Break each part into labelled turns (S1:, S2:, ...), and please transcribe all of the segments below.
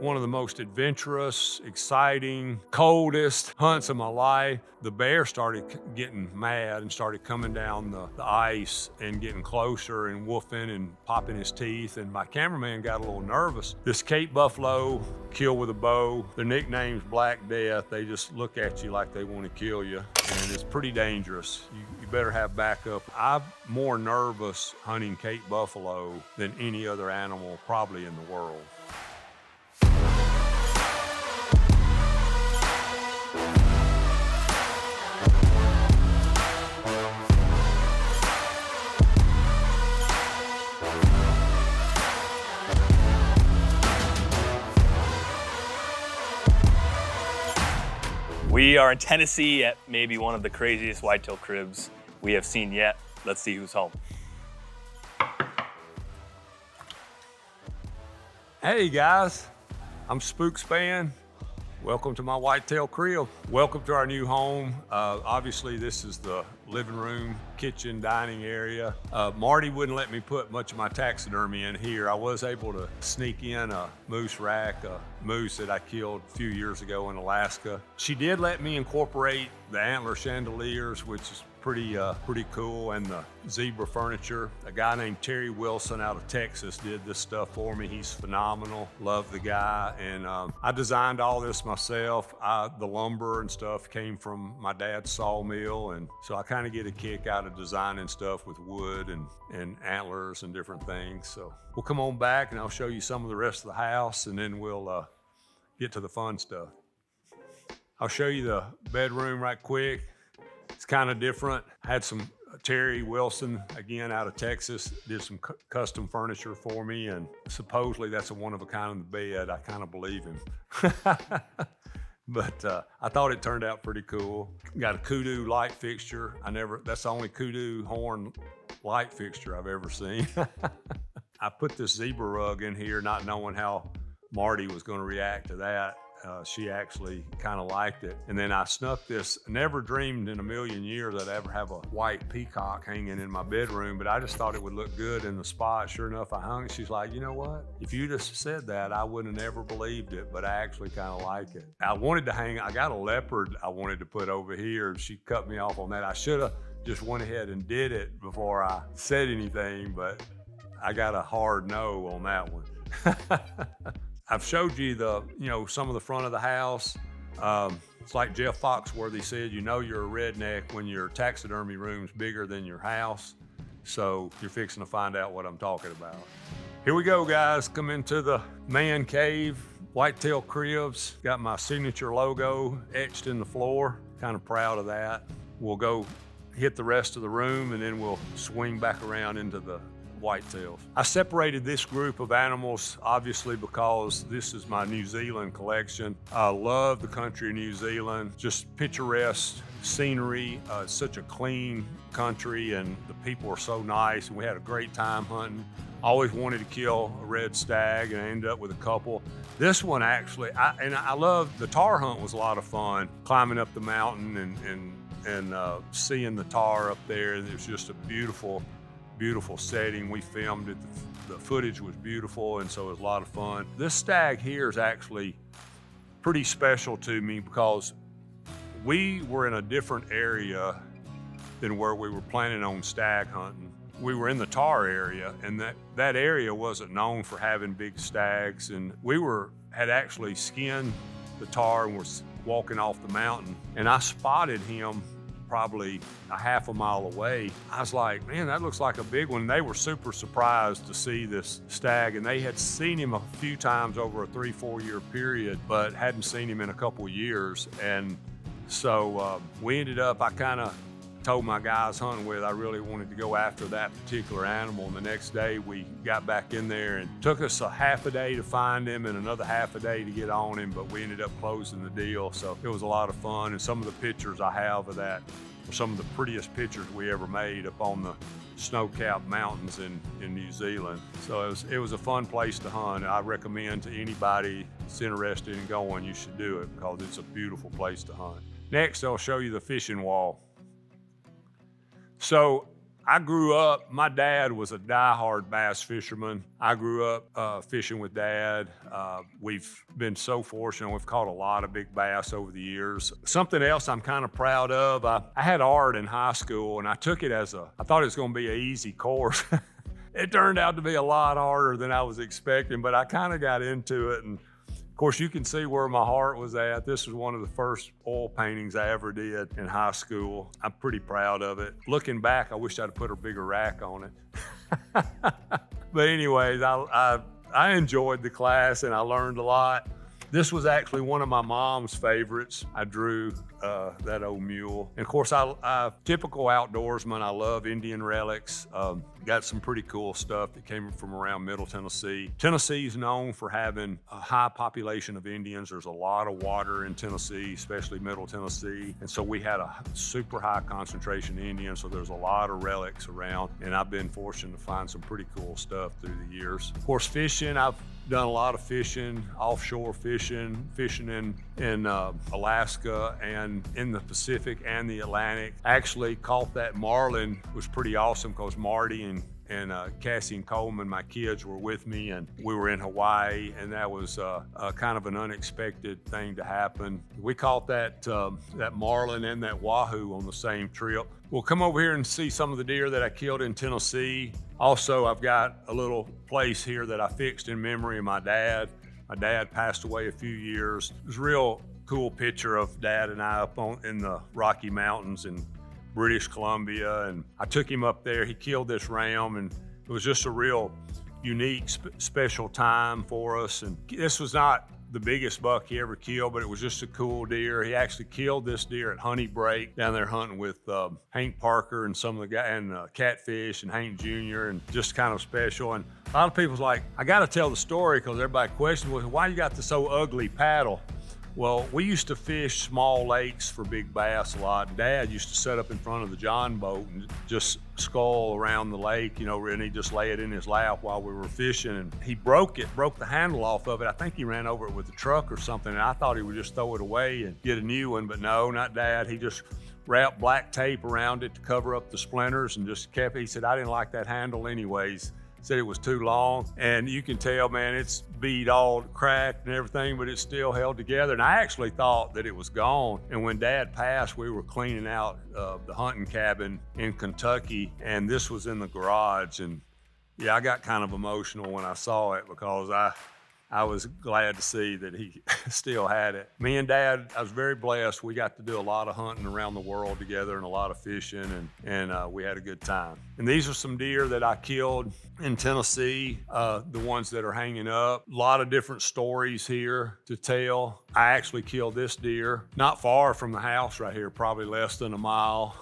S1: one of the most adventurous, exciting, coldest hunts of my life. The bear started getting mad and started coming down the ice and getting closer and woofing and popping his teeth, and my cameraman got a little nervous. This Cape buffalo kill with a bow, their nickname's Black Death. They just look at you like they want to kill you, and it's pretty dangerous. You better have backup. I'm more nervous hunting Cape buffalo than any other animal probably in the world.
S2: We are in Tennessee at maybe one of the craziest whitetail cribs we have seen yet. Let's see who's home.
S1: Hey guys, I'm Spook Spann. Welcome to my whitetail crib. Welcome to our new home. Obviously this is the living room, kitchen, dining area. Marty wouldn't let me put much of my taxidermy in here. I was able to sneak in a moose rack, a moose that I killed a few years ago in Alaska. She did let me incorporate the antler chandeliers, which is pretty cool, and the zebra furniture. A guy named Terry Wilson out of Texas did this stuff for me. He's phenomenal, love the guy, and I designed all this myself. The lumber and stuff came from my dad's sawmill, and so I kind of get a kick out of designing stuff with wood and antlers and different things. So we'll come on back and I'll show you some of the rest of the house, and then we'll get to the fun stuff. I'll show you the bedroom right quick. It's kind of different. I had some Terry Wilson, again, out of Texas, did some custom furniture for me, and supposedly that's a one of a kind in the bed. I kind of believe him. But I thought it turned out pretty cool. Got a kudu light fixture. That's the only kudu horn light fixture I've ever seen. I put this zebra rug in here not knowing how Marty was going to react to that. She actually kind of liked it. And then I snuck this. Never dreamed in a million years I'd ever have a white peacock hanging in my bedroom, but I just thought it would look good in the spot. Sure enough, I hung it. She's like, you know what? If you just said that, I wouldn't have never believed it, but I actually kind of like it. I got a leopard I wanted to put over here. She cut me off on that. I should have just went ahead and did it before I said anything, but I got a hard no on that one. I've showed you some of the front of the house. It's like Jeff Foxworthy said, you know you're a redneck when your taxidermy room's bigger than your house. So you're fixing to find out what I'm talking about. Here we go, guys. Come into the man cave, Whitetail Cribs. Got my signature logo etched in the floor. Kind of proud of that. We'll go hit the rest of the room, and then we'll swing back around into the whitetails. I separated this group of animals obviously because this is my New Zealand collection. I love the country of New Zealand, just picturesque scenery. It's such a clean country and the people are so nice, and we had a great time hunting. I always wanted to kill a red stag and I ended up with a couple. This one actually, I love the tar hunt. Was a lot of fun, climbing up the mountain and seeing the tar up there. It was just a beautiful setting. We filmed it. The footage was beautiful, and so it was a lot of fun. This stag here is actually pretty special to me because we were in a different area than where we were planning on stag hunting. We were in the tar area, and that area wasn't known for having big stags, and we had actually skinned the tar and was walking off the mountain, and I spotted him probably a half a mile away. I was like, man, that looks like a big one. They were super surprised to see this stag, and they had seen him a few times over a 3-4 year period, but hadn't seen him in a couple years. And so we ended up, I kind of told my guys hunting with, I really wanted to go after that particular animal. And the next day we got back in there, and took us a half a day to find him and another half a day to get on him, but we ended up closing the deal. So it was a lot of fun, and some of the pictures I have of that are some of the prettiest pictures we ever made up on the snow-capped mountains in New Zealand. So it was a fun place to hunt. I recommend to anybody that's interested in going, you should do it because it's a beautiful place to hunt. Next, I'll show you the fishing wall. So I grew up, my dad was a diehard bass fisherman. I grew up fishing with Dad. We've been so fortunate. We've caught a lot of big bass over the years. Something else I'm kind of proud of, I had art in high school, and I took it as I thought it was going to be an easy course. It turned out to be a lot harder than I was expecting, but I kind of got into it. And of course, you can see where my heart was at. This was one of the first oil paintings I ever did in high school. I'm pretty proud of it. Looking back, I wish I'd put a bigger rack on it. But anyways, I enjoyed the class and I learned a lot. This was actually one of my mom's favorites. I drew that old mule. And of course, typical outdoorsman, I love Indian relics. Got some pretty cool stuff that came from around Middle Tennessee. Tennessee is known for having a high population of Indians. There's a lot of water in Tennessee, especially Middle Tennessee. And so we had a super high concentration of Indians, so there's a lot of relics around. And I've been fortunate to find some pretty cool stuff through the years. Of course, fishing, I've done a lot of fishing, offshore fishing in Alaska and in the Pacific and the Atlantic. Actually caught that marlin. It was pretty awesome because Marty and Cassie and Coleman, my kids, were with me, and we were in Hawaii, and that was kind of an unexpected thing to happen. We caught that marlin and that wahoo on the same trip. We'll come over here and see some of the deer that I killed in Tennessee. Also, I've got a little place here that I fixed in memory of my dad. My dad passed away a few years. It was a real cool picture of Dad and I up in the Rocky Mountains in British Columbia, and I took him up there. He killed this ram, and it was just a real unique, special time for us. And this was not the biggest buck he ever killed, but it was just a cool deer. He actually killed this deer at Honey Break down there hunting with Hank Parker and some of the guys, and Catfish and Hank Jr., and just kind of special. And a lot of people's like, I got to tell the story because everybody questions, well, why you got the so ugly paddle? Well, we used to fish small lakes for big bass a lot. Dad used to set up in front of the John boat and just scull around the lake, and he'd just lay it in his lap while we were fishing. And he broke the handle off of it. I think he ran over it with a truck or something, and I thought he would just throw it away and get a new one, but no, not Dad. He just wrapped black tape around it to cover up the splinters and just he said, I didn't like that handle anyways. Said it was too long, and you can tell, man, it's beat all cracked and everything, but it still held together. And I actually thought that it was gone. And when Dad passed, we were cleaning out the hunting cabin in Kentucky, and this was in the garage. And yeah, I got kind of emotional when I saw it because I was glad to see that he still had it. Me and Dad, I was very blessed. We got to do a lot of hunting around the world together and a lot of fishing, and we had a good time. And these are some deer that I killed in Tennessee, the ones that are hanging up. A lot of different stories here to tell. I actually killed this deer not far from the house right here, probably less than a mile.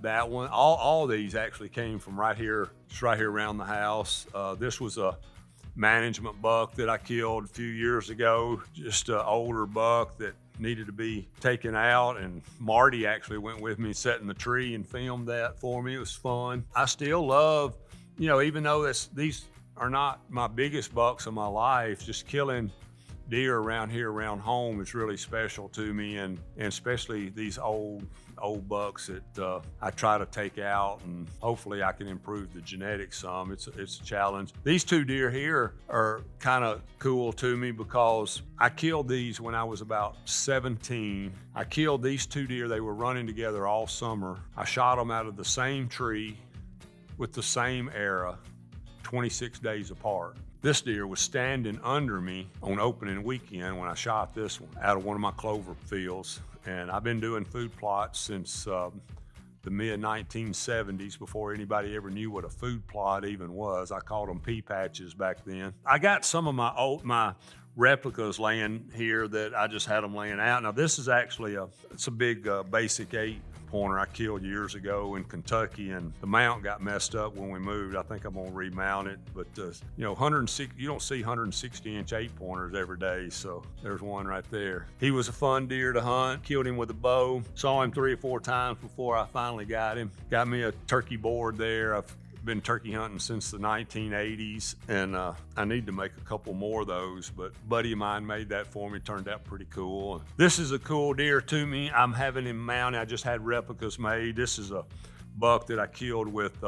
S1: That one, all these actually came from right here, just right here around the house. This was a management buck that I killed a few years ago, just an older buck that needed to be taken out, and Marty actually went with me, sat in the tree and filmed that for me. It was fun. I still love, even though these are not my biggest bucks of my life, just killing deer around here around home is really special to me, and especially these old bucks that I try to take out, and hopefully I can improve the genetics some. It's a challenge. These two deer here are kind of cool to me because I killed these when I was about 17. I killed these two deer. They were running together all summer. I shot them out of the same tree with the same arrow, 26 days apart. This deer was standing under me on opening weekend when I shot this one out of one of my clover fields. And I've been doing food plots since the mid-1970s, before anybody ever knew what a food plot even was. I called them pea patches back then. I got some of my replicas laying here that I just had them laying out. Now this is actually it's a big basic 8-pointer I killed years ago in Kentucky, and the mount got messed up when we moved. I think I'm gonna remount it, but 160, you don't see 160-inch 8-pointers every day, so there's one right there. He was a fun deer to hunt. Killed him with a bow. Saw him 3 or 4 times before I finally got him. Got me a turkey board there. I've been turkey hunting since the 1980s, and I need to make a couple more of those, but a buddy of mine made that for me. Turned out pretty cool. This is a cool deer to me. I'm having him mounted. I just had replicas made. This is a buck that I killed with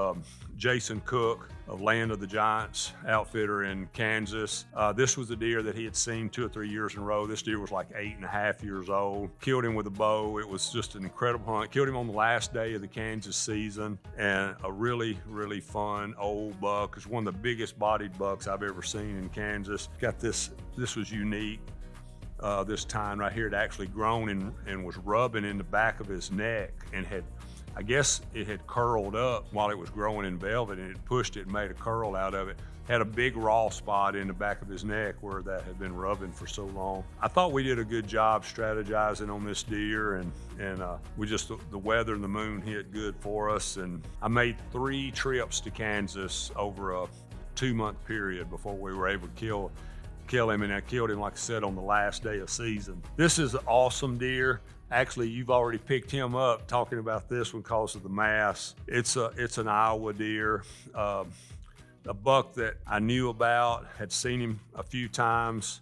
S1: Jason Cook of Land of the Giants outfitter in Kansas. This was a deer that he had seen 2 or 3 years in a row. This deer was like 8.5 years old. Killed him with a bow. It was just an incredible hunt. Killed him on the last day of the Kansas season, and a really, really fun old buck. It's one of the biggest bodied bucks I've ever seen in Kansas. Got this was unique. This tine right here had actually grown and was rubbing in the back of his neck, and I guess it had curled up while it was growing in velvet, and it pushed it and made a curl out of it. Had a big raw spot in the back of his neck where that had been rubbing for so long. I thought we did a good job strategizing on this deer, and we just, the weather and the moon hit good for us. And I made 3 trips to Kansas over a 2-month period before we were able to kill him, and I killed him, like I said, on the last day of season. This is an awesome deer. Actually, you've already picked him up talking about this one because of the mass. It's an Iowa deer, a buck that I knew about, had seen him a few times,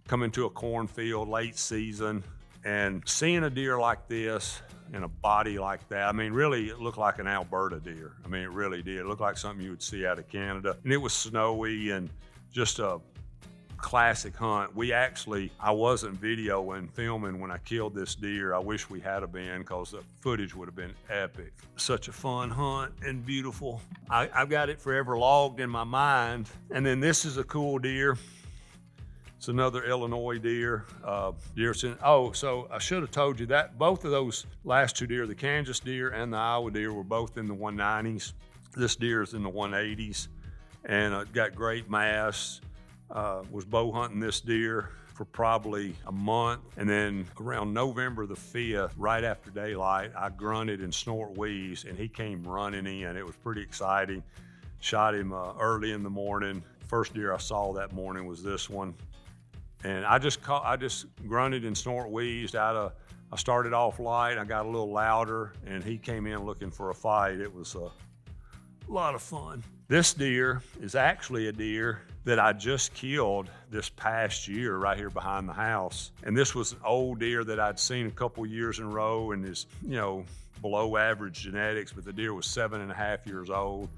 S1: come into a cornfield late season, and seeing a deer like this in a body like that, I mean, really, it looked like an Alberta deer. I mean, it really did. It looked like something you would see out of Canada, and it was snowy and just a classic hunt. I wasn't videoing, filming when I killed this deer. I wish we had been, because the footage would have been epic. Such a fun hunt and beautiful. I've got it forever logged in my mind. And then this is a cool deer. It's another Illinois deer. So I should have told you that both of those last 2 deer, the Kansas deer and the Iowa deer, were both in the 190s. This deer is in the 180s, and got great mass. Was bow hunting this deer for probably a month, and then around November the 5th, right after daylight, I grunted and snort wheezed, and he came running in. It was pretty exciting. Shot him early in the morning. First deer I saw that morning was this one, and I just grunted and snort wheezed I started off light. I got a little louder, and he came in looking for a fight. It was a lot of fun. This deer is actually a deer that I just killed this past year right here behind the house. And this was an old deer that I'd seen a couple years in a row, and is, below average genetics, but the deer was 7.5 years old.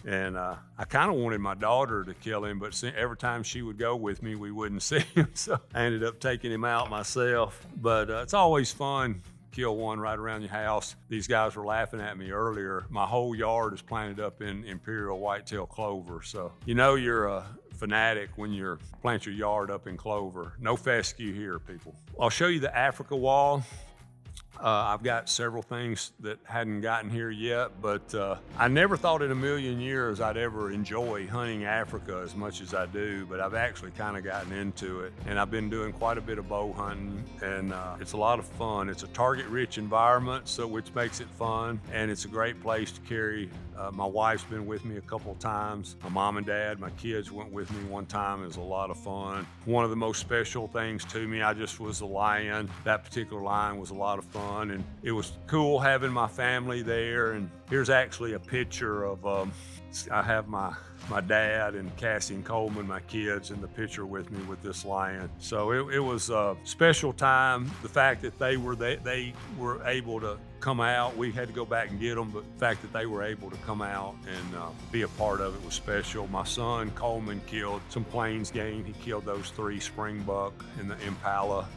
S1: And I kind of wanted my daughter to kill him, but every time she would go with me, we wouldn't see him. So I ended up taking him out myself. But it's always fun. Kill one right around your house. These guys were laughing at me earlier. My whole yard is planted up in imperial whitetail clover. So you're a fanatic when you plant your yard up in clover. No fescue here, people. I'll show you the Africa wall. I've got several things that hadn't gotten here yet, but I never thought in a million years I'd ever enjoy hunting Africa as much as I do, but I've actually kind of gotten into it, and I've been doing quite a bit of bow hunting, and it's a lot of fun. It's a target-rich environment, which makes it fun, and it's a great place to carry. My wife's been with me a couple of times. My mom and dad, my kids went with me one time. It was a lot of fun. One of the most special things to me, I just was a lion. That particular lion was a lot of fun, and it was cool having my family there. And here's actually a picture of, I have my dad and Cassie and Coleman, my kids, in the picture with me with this lion. So it was a special time. The fact that they were able to come out, we had to go back and get them, but the fact that they were able to come out and be a part of it was special. My son Coleman killed some plains game. He killed those 3 springbuck in the Impala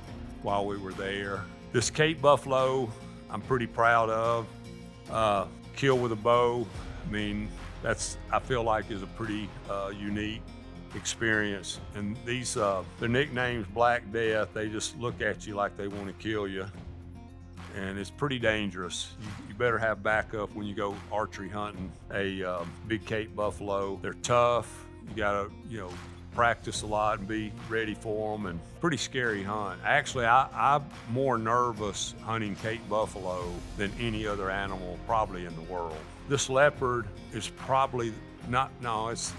S1: while we were there. This Cape buffalo, I'm pretty proud of. Kill with a bow. I mean, I feel like is a pretty unique experience. And these, their nickname's Black Death. They just look at you like they want to kill you. And it's pretty dangerous. You better have backup when you go archery hunting a big Cape buffalo. They're tough. You gotta, practice a lot and be ready for them, and pretty scary hunt. Actually, I'm more nervous hunting Cape buffalo than any other animal probably in the world. This leopard is probably it's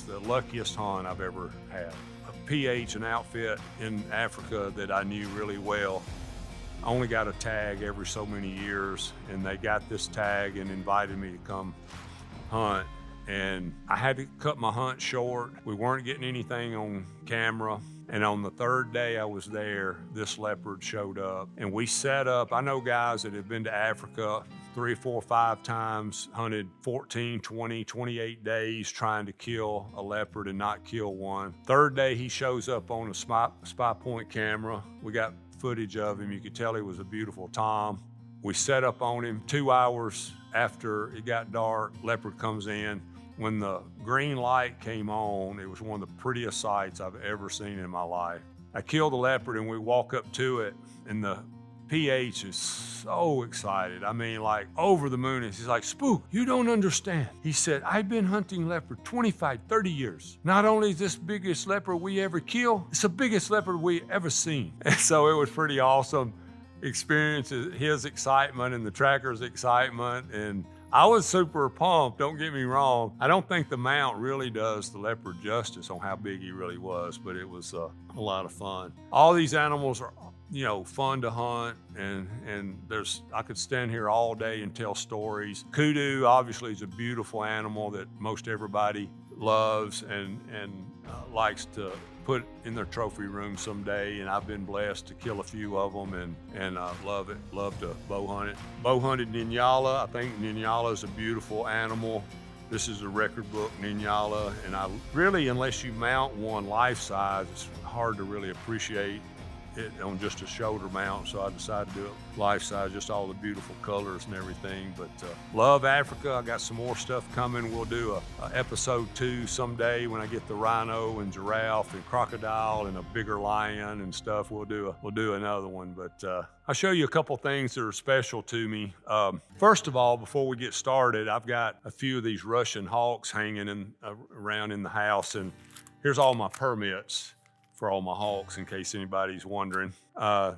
S1: the luckiest hunt I've ever had. A PH, an outfit in Africa that I knew really well, I only got a tag every so many years, and they got this tag and invited me to come hunt. And I had to cut my hunt short. We weren't getting anything on camera, And on the third day I was there, this leopard showed up, and we set up. I know guys that have been to Africa 3, 4, 5 times, hunted 14, 20, 28 days trying to kill a leopard and not kill one. Third day he shows up on a spy point camera. We got footage of him. You could tell he was a beautiful tom. We set up on him. 2 hours after it got dark, leopard comes in. When the green light came on, it was one of the prettiest sights I've ever seen in my life. I killed the leopard and we walk up to it, and the PH is so excited. I mean, like over the moon. He's like, "Spook, you don't understand." He said, "I've been hunting leopard 25, 30 years. Not only is this biggest leopard we ever kill, it's the biggest leopard we ever seen." And so it was pretty awesome experience, his excitement and the tracker's excitement. And I was super pumped, don't get me wrong. I don't think the mount really does the leopard justice on how big he really was, but it was a lot of fun. All these animals are, you know, fun to hunt, and I could stand here all day and tell stories. Kudu obviously is a beautiful animal that most everybody loves and likes to put in their trophy room someday, and I've been blessed to kill a few of them and love it. Love to bow hunt it. Bow hunted Ninyala. I think Ninyala is a beautiful animal. This is a record book Ninyala, and I really, unless you mount one life size, it's hard to really appreciate it on just a shoulder mount, so I decided to do it life size, just all the beautiful colors and everything. But love Africa. I got some more stuff coming. We'll do a episode 2 someday when I get the rhino and giraffe and crocodile and a bigger lion and stuff. We'll do another one. But I'll show you a couple things that are special to me. First of all, before we get started, I've got a few of these Russian hawks hanging around in the house, and here's all my permits for all my hawks, in case anybody's wondering.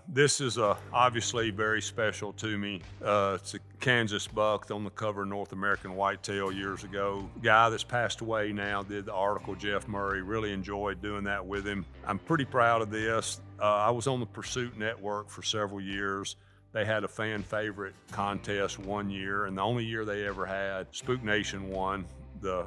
S1: This is obviously very special to me. It's a Kansas buck on the cover of North American Whitetail years ago. Guy that's passed away now did the article, Jeff Murray. Really enjoyed doing that with him. I'm pretty proud of this. I was on the Pursuit Network for several years. They had a fan favorite contest one year, and the only year they ever had, Spook Nation won the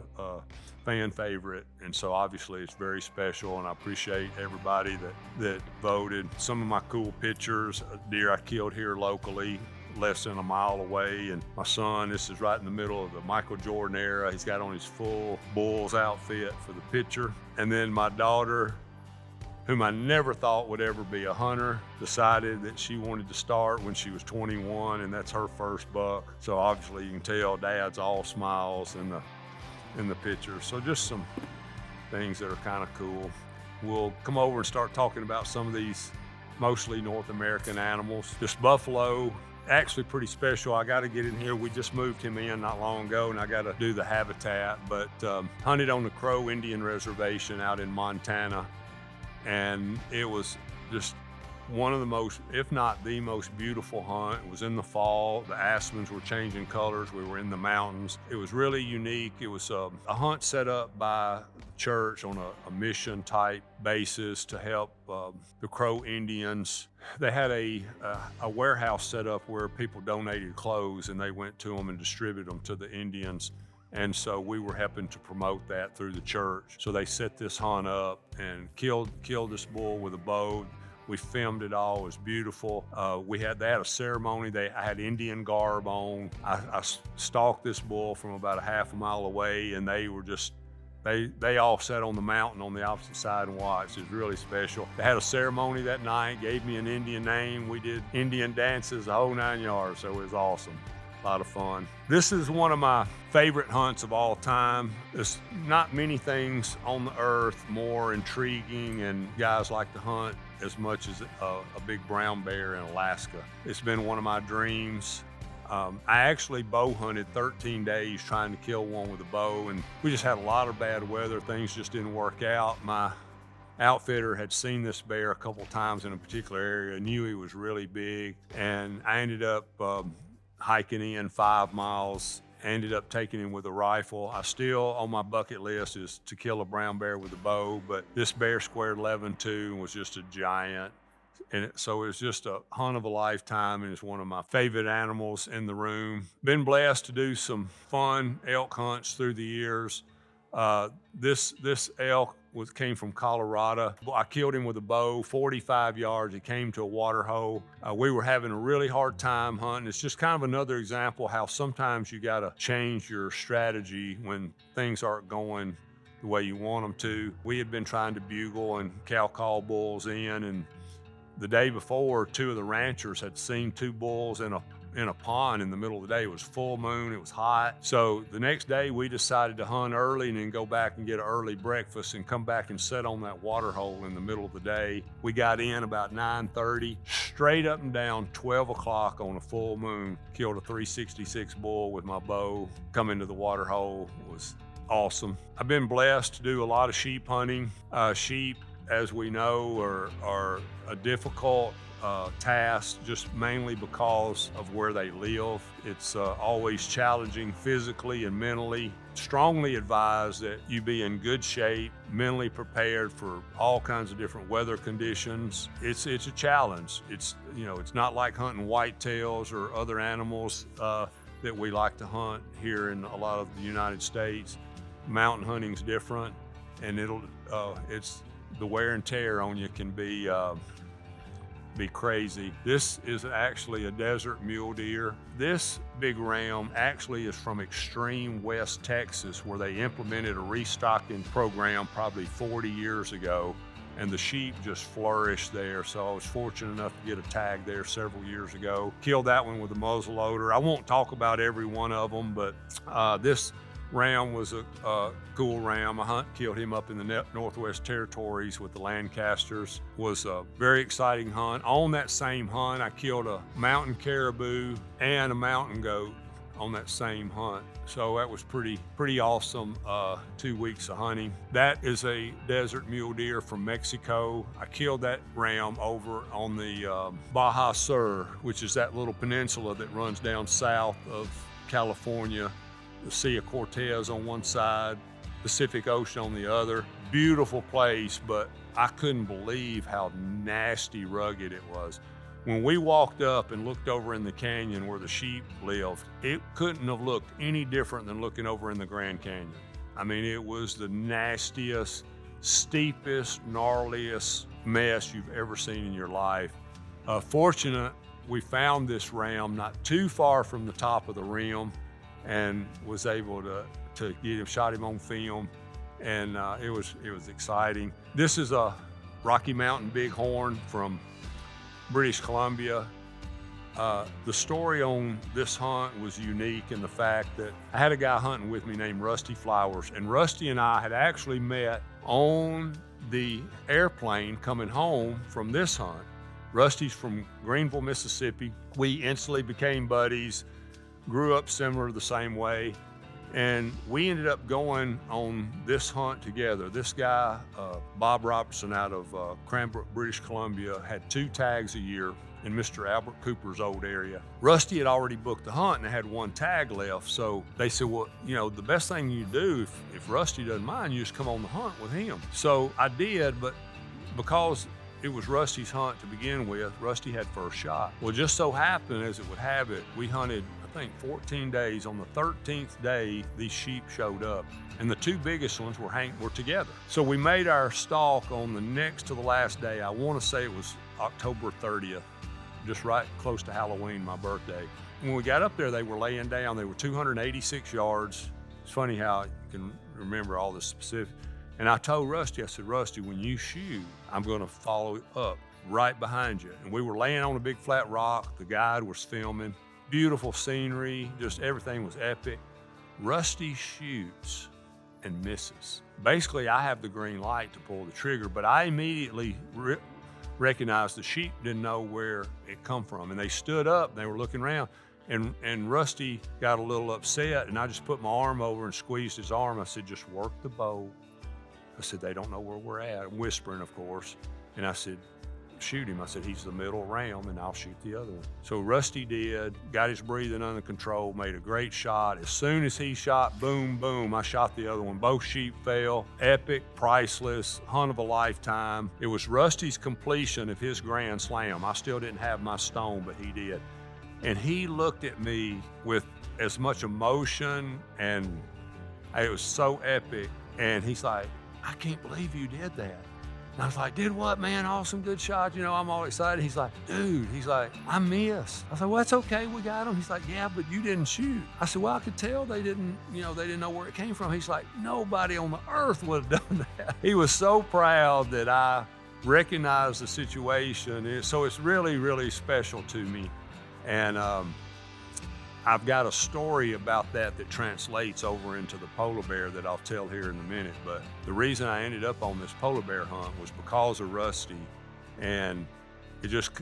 S1: fan favorite, and so obviously it's very special, and I appreciate everybody that voted. Some of my cool pictures, a deer I killed here locally, less than a mile away, and my son, this is right in the middle of the Michael Jordan era. He's got on his full Bulls outfit for the picture. And then my daughter, whom I never thought would ever be a hunter, decided that she wanted to start when she was 21, and that's her first buck. So obviously you can tell Dad's all smiles in the picture. So just some things that are kind of cool. We'll come over and start talking about some of these mostly North American animals. This buffalo, actually pretty special. I got to get in here. We just moved him in not long ago, and I got to do the habitat, but hunted on the Crow Indian Reservation out in Montana, and it was just one of the most, if not the most beautiful hunt. It was in the fall. The aspens were changing colors. We were in the mountains. It was really unique. It was a hunt set up by the church on a mission type basis to help the Crow Indians. They had a warehouse set up where people donated clothes, and they went to them and distributed them to the Indians. And so we were helping to promote that through the church. So they set this hunt up and killed this bull with a bow. We filmed it all. It was beautiful. They had a ceremony. I had Indian garb on. I stalked this bull from about a half a mile away, and they were just, they all sat on the mountain on the opposite side and watched. It was really special. They had a ceremony that night, gave me an Indian name. We did Indian dances, the whole 9 yards, so it was awesome. A lot of fun. This is one of my favorite hunts of all time. There's not many things on the earth more intriguing, and guys like to hunt as much as a big brown bear in Alaska. It's been one of my dreams. I actually bow hunted 13 days trying to kill one with a bow, and we just had a lot of bad weather. Things just didn't work out. My outfitter had seen this bear a couple times in a particular area, knew he was really big, and I ended up hiking in 5 miles, ended up taking him with a rifle. I still, on my bucket list, is to kill a brown bear with a bow, but this bear squared 11.2 and was just a giant. And so it was just a hunt of a lifetime, and it's one of my favorite animals in the room. Been blessed to do some fun elk hunts through the years. This elk came from Colorado. I killed him with a bow, 45 yards. He came to a water hole. We were having a really hard time hunting. It's just kind of another example how sometimes you got to change your strategy when things aren't going the way you want them to. We had been trying to bugle and cow call bulls in, and the day before, two of the ranchers had seen two bulls in a pond in the middle of the day. It was full moon, it was hot. So the next day we decided to hunt early and then go back and get an early breakfast and come back and sit on that water hole in the middle of the day. We got in about 9:30, straight up and down 12 o'clock on a full moon, killed a 366 bull with my bow. Come into the water hole was awesome. I've been blessed to do a lot of sheep hunting. Sheep, as we know, are a difficult task, just mainly because of where they live. It's always challenging physically and mentally. Strongly advise that you be in good shape, mentally prepared for all kinds of different weather conditions. It's a challenge. It's not like hunting whitetails or other animals that we like to hunt here in a lot of the United States. Mountain hunting's different, and it's the wear and tear on you can be crazy. This is actually a desert mule deer. This big ram actually is from extreme West Texas, where they implemented a restocking program probably 40 years ago, and the sheep just flourished there. So I was fortunate enough to get a tag there several years ago. Killed that one with a muzzle loader. I won't talk about every one of them, but this ram was a cool ram. I killed him up in the Northwest Territories with the Lancasters. Was a very exciting hunt. On that same hunt, I killed a mountain caribou and a mountain goat on that same hunt. So that was pretty awesome 2 weeks of hunting. That is a desert mule deer from Mexico. I killed that ram over on the Baja Sur, which is that little peninsula that runs down south of California. The Sea of Cortez on one side, Pacific Ocean on the other. Beautiful place, but I couldn't believe how nasty rugged it was. When we walked up and looked over in the canyon where the sheep lived, it couldn't have looked any different than looking over in the Grand Canyon. I mean, it was the nastiest, steepest, gnarliest mess you've ever seen in your life. Fortunate, we found this ram not too far from the top of the rim, and was able to get him, shot him on film, and it was exciting. This is a Rocky Mountain Bighorn from British Columbia. The story on this hunt was unique in the fact that I had a guy hunting with me named Rusty Flowers, and Rusty and I had actually met on the airplane coming home from this hunt. Rusty's from Greenville, Mississippi. We instantly became buddies. Grew up similar the same way, and we ended up going on this hunt together. This guy, Bob Robertson out of Cranbrook, British Columbia, had 2 tags a year in Mr. Albert Cooper's old area. Rusty had already booked the hunt and had 1 tag left, so they said, well, the best thing you do, if Rusty doesn't mind, you just come on the hunt with him. So I did, but because it was Rusty's hunt to begin with, Rusty had first shot. Well, just so happened, as it would have it, we hunted, I think, 14 days. On the 13th day, these sheep showed up, and the 2 biggest ones were together. So we made our stalk on the next to the last day. I want to say it was October 30th, just right close to Halloween, my birthday. When we got up there, they were laying down. They were 286 yards. It's funny how you can remember all the specifics. And I told Rusty, I said, Rusty, when you shoot, I'm going to follow up right behind you. And we were laying on a big flat rock. The guide was filming. Beautiful scenery, just everything was epic. Rusty shoots and misses. Basically, I have the green light to pull the trigger, but I immediately recognized the sheep didn't know where it come from. And they stood up, and they were looking around. And Rusty got a little upset, and I just put my arm over and squeezed his arm. I said, just work the bow. I said, they don't know where we're at. I'm whispering, of course. And I said, shoot him. I said, he's the middle ram, and I'll shoot the other one. So Rusty did, got his breathing under control, made a great shot. As soon as he shot, boom, boom, I shot the other one. Both sheep fell. Epic, priceless, hunt of a lifetime. It was Rusty's completion of his grand slam. I still didn't have my stone, but he did. And he looked at me with as much emotion, and it was so epic. And he's like, I can't believe you did that. And I was like, did what, man? Awesome, good shot. You know, I'm all excited. He's like, dude, he's like, I missed. I said, well, that's okay. We got him. He's like, yeah, but you didn't shoot. I said, well, I could tell they didn't know where it came from. He's like, nobody on the earth would have done that. He was so proud that I recognized the situation. So it's really, really special to me. And I've got a story about that translates over into the polar bear that I'll tell here in a minute. But the reason I ended up on this polar bear hunt was because of Rusty. And it just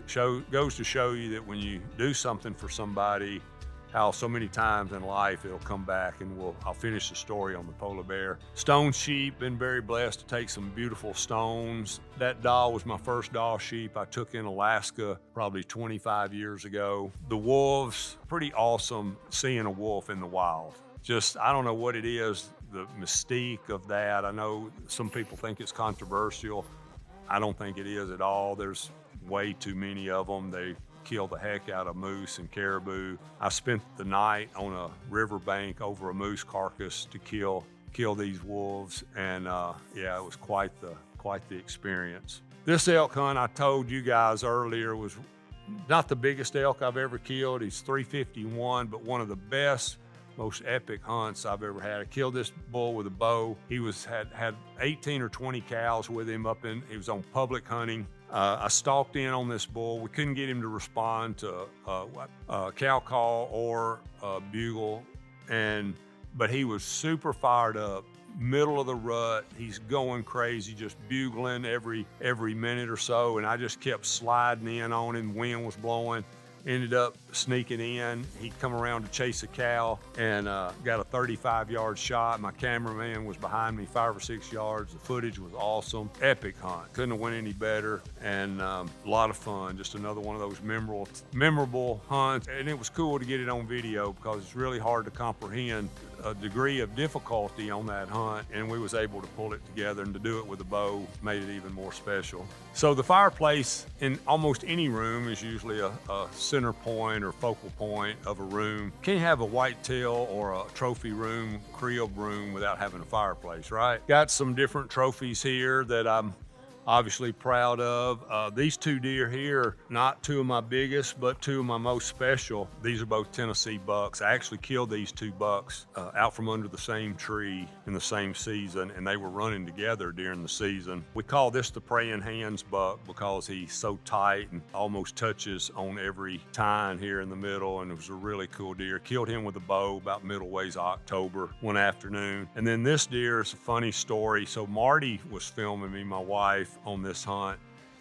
S1: goes to show you that when you do something for somebody, how so many times in life it'll come back. And I'll finish the story on the polar bear. Stone sheep, been very blessed to take some beautiful stones. That doll was my first doll sheep I took in Alaska probably 25 years ago. The wolves, pretty awesome seeing a wolf in the wild. Just, I don't know what it is, the mystique of that. I know some people think it's controversial. I don't think it is at all. There's way too many of them. They kill the heck out of moose and caribou. I spent the night on a riverbank over a moose carcass to kill these wolves, and yeah, it was quite the experience. This elk hunt I told you guys earlier was not the biggest elk I've ever killed. He's 351, but one of the best, most epic hunts I've ever had. I killed this bull with a bow. He had 18 or 20 cows with him he was on public hunting. I stalked in on this bull. We couldn't get him to respond to cow call or bugle, but he was super fired up. Middle of the rut, he's going crazy, just bugling every minute or so, and I just kept sliding in on him. Wind was blowing. Ended up sneaking in. He'd come around to chase a cow and got a 35-yard shot. My cameraman was behind me 5 or 6 yards. The footage was awesome. Epic hunt. Couldn't have went any better, and a lot of fun. Just another one of those memorable hunts. And it was cool to get it on video because it's really hard to comprehend a degree of difficulty on that hunt, and we was able to pull it together, and to do it with a bow made it even more special. So the fireplace in almost any room is usually a center point or focal point of a room. Can't have a whitetail or a trophy room, crib room without having a fireplace, right? Got some different trophies here that I'm obviously proud of. These two deer here, not two of my biggest, but two of my most special. These are both Tennessee bucks. I actually killed these two bucks out from under the same tree in the same season, and they were running together during the season. We call this the praying hands buck because he's so tight and almost touches on every tine here in the middle, and it was a really cool deer. Killed him with a bow about middle ways of October one afternoon. And then this deer is a funny story. So Marty was filming me, my wife, on this hunt,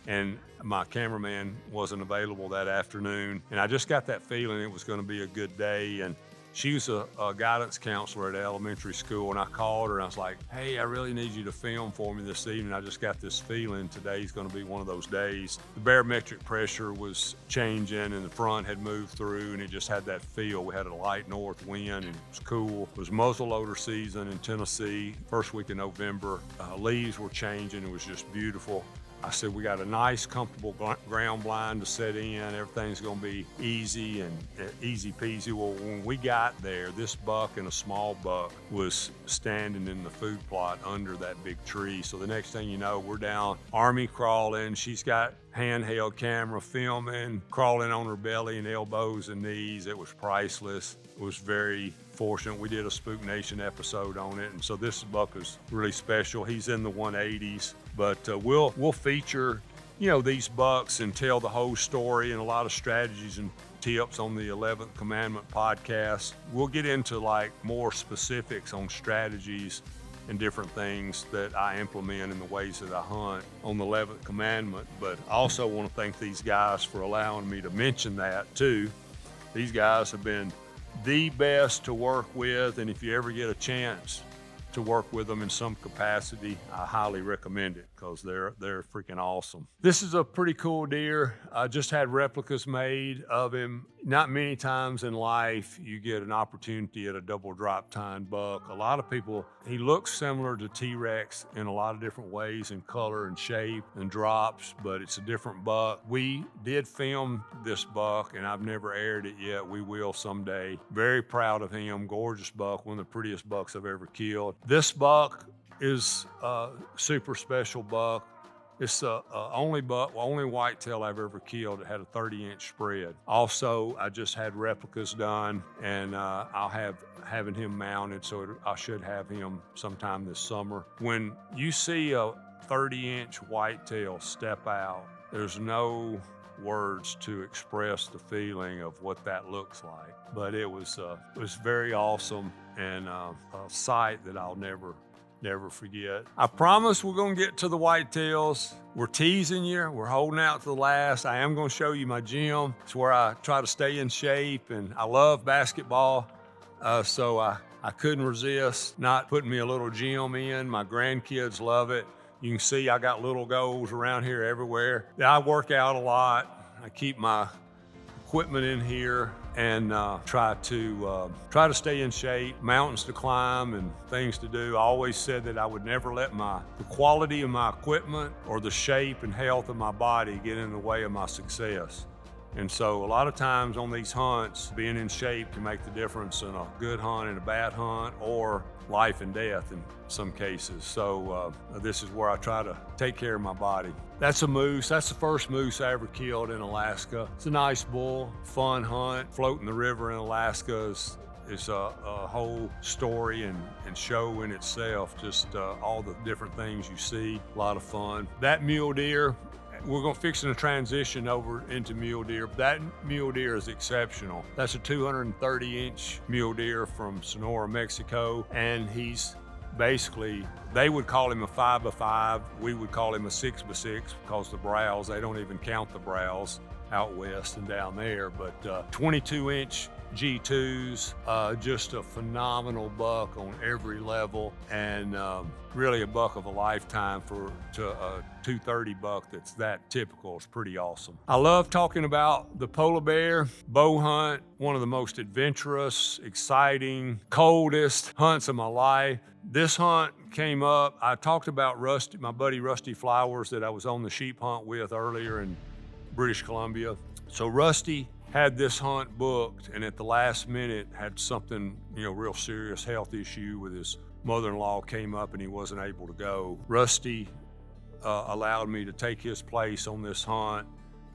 S1: and my cameraman wasn't available that afternoon, and I just got that feeling it was going to be a good day. And she was a guidance counselor at elementary school, and I called her and I was like, hey, I really need you to film for me this evening. I just got this feeling today's going to be one of those days. The barometric pressure was changing and the front had moved through, and it just had that feel. We had a light north wind and it was cool. It was muzzleloader season in Tennessee, first week of November. Leaves were changing. It was just beautiful. I said, we got a nice, comfortable ground blind to set in. Everything's gonna be easy and easy peasy. Well, when we got there, this buck and a small buck was standing in the food plot under that big tree. So the next thing you know, we're down army crawling. She's got handheld camera filming, crawling on her belly and elbows and knees. It was priceless. It was very fortunate. We did a Spook Nation episode on it, and so this buck is really special. He's in the 180s, but we'll feature, these bucks and tell the whole story and a lot of strategies and tips on the 11th Commandment podcast. We'll get into more specifics on strategies and different things that I implement in the ways that I hunt on the 11th Commandment. But I also want to thank these guys for allowing me to mention that too. These guys have been the best to work with, and if you ever get a chance to work with them in some capacity, I highly recommend it because they're freaking awesome. This is a pretty cool deer. I just had replicas made of him. Not many times in life you get an opportunity at a double drop tine buck. A lot of people, he looks similar to T-Rex in a lot of different ways in color and shape and drops, but it's a different buck. We did film this buck and I've never aired it yet. We will someday. Very proud of him. Gorgeous buck, one of the prettiest bucks I've ever killed. This buck is a super special buck. It's the only whitetail I've ever killed that had a 30-inch spread. Also, I just had replicas done, and I'll having him mounted, so I should have him sometime this summer. When you see a 30-inch whitetail step out, there's no words to express the feeling of what that looks like. But it was very awesome, and a sight that I'll never forget. I promise we're gonna get to the whitetails. We're teasing you, we're holding out to the last. I am gonna show you my gym. It's where I try to stay in shape, and I love basketball. So I couldn't resist not putting me a little gym in. My grandkids love it. You can see I got little goals around here everywhere. I work out a lot. I keep my equipment in here and try to stay in shape, mountains to climb and things to do. I always said that I would never let the quality of my equipment or the shape and health of my body get in the way of my success. And so a lot of times on these hunts, being in shape can make the difference in a good hunt and a bad hunt, or life and death in some cases. So this is where I try to take care of my body. That's a moose. That's the first moose I ever killed in Alaska. It's a nice bull, fun hunt. Floating the river in Alaska is a whole story and show in itself. Just all the different things you see, a lot of fun. That mule deer, we're fixing to transition over into mule deer. That mule deer is exceptional. That's a 230-inch mule deer from Sonora, Mexico, and he's basically, they would call him a 5x5. We would call him a 6x6 because the browse, they don't even count the browse out west and down there, but 22-inch G2s, just a phenomenal buck on every level, and really a buck of a lifetime to a 230 buck that's that typical. It's pretty awesome. I love talking about the polar bear bow hunt, one of the most adventurous, exciting, coldest hunts of my life. This hunt came up, I talked about Rusty, my buddy Rusty Flowers that I was on the sheep hunt with earlier in British Columbia. So Rusty had this hunt booked, and at the last minute had something, real serious health issue with his mother-in-law came up and he wasn't able to go. Rusty allowed me to take his place on this hunt,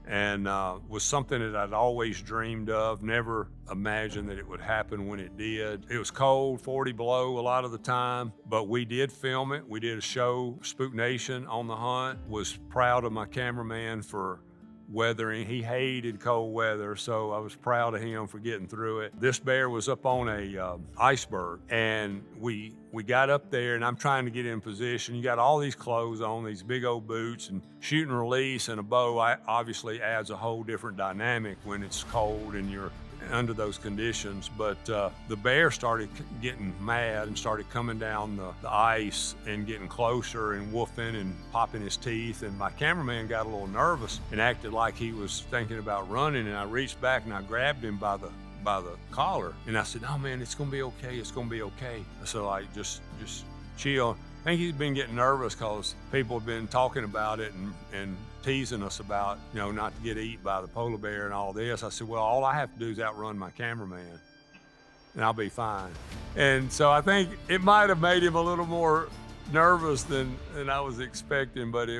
S1: and was something that I'd always dreamed of, never imagined that it would happen when it did. It was cold, 40 below a lot of the time, but we did film it. We did a show, Spook Nation, on the hunt. Was proud of my cameraman for weathering. He hated cold weather, so I was proud of him for getting through it. This bear was up on a iceberg, and we got up there, and I'm trying to get in position. You got all these clothes on, these big old boots, and shoot and release and a bow obviously adds a whole different dynamic when it's cold and you're under those conditions. But the bear started getting mad and started coming down the ice and getting closer and woofing and popping his teeth, and my cameraman got a little nervous and acted like he was thinking about running, and I reached back and I grabbed him by the collar, and I said, "Oh man, it's gonna be okay, it's gonna be okay." So like just chill. I think he's been getting nervous because people have been talking about it and teasing us about, not to get eaten by the polar bear and all this. I said, well, all I have to do is outrun my cameraman and I'll be fine. And so I think it might have made him a little more nervous than I was expecting, but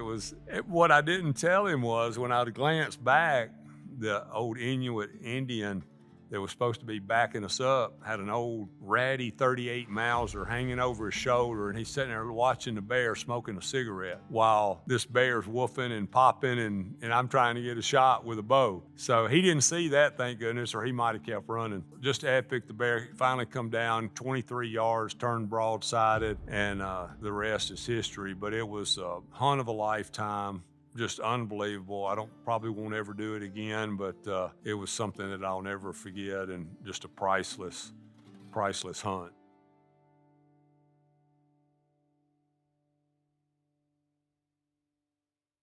S1: what I didn't tell him was when I glanced back, the old Inuit Indian that was supposed to be backing us up had an old ratty 38 Mauser hanging over his shoulder, and he's sitting there watching the bear smoking a cigarette while this bear's woofing and popping, and I'm trying to get a shot with a bow. So he didn't see that, thank goodness, or he might have kept running. Just epic. The bear finally come down 23 yards, turned broadsided, and the rest is history. But it was a hunt of a lifetime. Just unbelievable. I probably won't ever do it again, but it was something that I'll never forget, and just a priceless hunt.